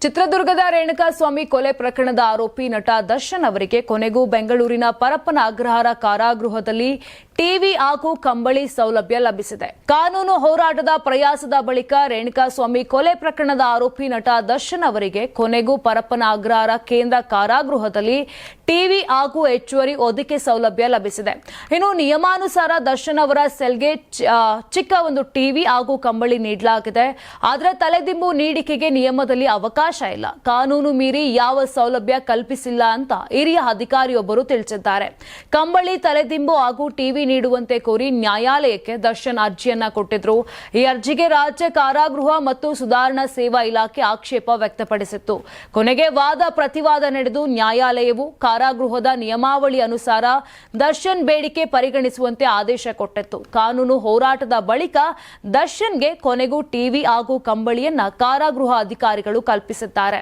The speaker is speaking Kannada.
ಚಿತ್ರದುರ್ಗದ ರೇಣುಕಾಸ್ವಾಮಿ ಕೊಲೆ ಪ್ರಕರಣದ ಆರೋಪಿ ನಟ ದರ್ಶನ್ ಅವರಿಗೆ ಕೊನೆಗೂ ಬೆಂಗಳೂರಿನ ಪರಪ್ಪನ ಅಗ್ರಹಾರ ಕಾರಾಗೃಹದಲ್ಲಿ ಟಿವಿ ಹಾಗೂ ಕಂಬಳಿ ಸೌಲಭ್ಯ ಲಭಿಸಿದೆ. ಕಾನೂನು ಹೋರಾಟದ ಪ್ರಯಾಸದ ಬಳಿಕ ರೇಣುಕಾಸ್ವಾಮಿ ಕೊಲೆ ಪ್ರಕರಣದ ಆರೋಪಿ ನಟ ದರ್ಶನ್ ಅವರಿಗೆ ಕೊನೆಗೂ ಪರಪ್ಪನ ಅಗ್ರಹಾರ ಕೇಂದ್ರ ಕಾರಾಗೃಹದಲ್ಲಿ ಟಿವಿ ಹಾಗೂ ಹೆಚ್ಚುವರಿ ಹೊದಿಕೆ ಸೌಲಭ್ಯ ಲಭಿಸಿದೆ. ಇನ್ನು ನಿಯಮಾನುಸಾರ ದರ್ಶನ್ ಅವರ ಸೆಲ್ಗೆ ಚಿಕ್ಕ ಒಂದು ಟಿವಿ ಹಾಗೂ ಕಂಬಳಿ ನೀಡಲಾಗಿದೆ. ಆದರೆ ತಲೆದಿಂಬು ನೀಡಿಕೆಗೆ ನಿಯಮದಲ್ಲಿ ಅವಕಾಶ ಇಲ್ಲ. ಕಾನೂನು ಮೀರಿ ಯಾವ ಸೌಲಭ್ಯ ಕಲ್ಪಿಸಿಲ್ಲ ಅಂತ ಹಿರಿಯ ಅಧಿಕಾರಿಯೊಬ್ಬರು ತಿಳಿಸಿದ್ದಾರೆ. ಕಂಬಳಿ, ತಲೆದಿಂಬು ಹಾಗೂ ಟಿವಿ ನೀಡುವಂತೆ ಕೋರಿ ನ್ಯಾಯಾಲಯಕ್ಕೆ ದರ್ಶನ್ ಅರ್ಜಿಯನ್ನ ಕೊಟ್ಟಿದ್ರು. ಈ ಅರ್ಜಿಗೆ ರಾಜ್ಯ ಕಾರಾಗೃಹ ಮತ್ತು ಸುಧಾರಣಾ ಸೇವಾ ಇಲಾಖೆ ಆಕ್ಷೇಪ ವ್ಯಕ್ತಪಡಿಸಿತ್ತು. ಕೊನೆಗೆ ವಾದ ಪ್ರತಿವಾದ ನಡೆದು ನ್ಯಾಯಾಲಯವು ಕಾರಾಗೃಹದ ನಿಯಮಾವಳಿ ಅನುಸಾರ ದರ್ಶನ್ ಬೇಡಿಕೆ ಪರಿಗಣಿಸುವಂತೆ ಆದೇಶ ಕೊಟ್ಟಿತ್ತು. ಕಾನೂನು ಹೋರಾಟದ ಬಳಿಕ ದರ್ಶನ್ಗೆ ಕೊನೆಗೂ ಟಿವಿ ಹಾಗೂ ಕಂಬಳಿಯನ್ನ ಕಾರಾಗೃಹ ಅಧಿಕಾರಿಗಳು ಕಲ್ಪಿಸಿದ್ದಾರೆ.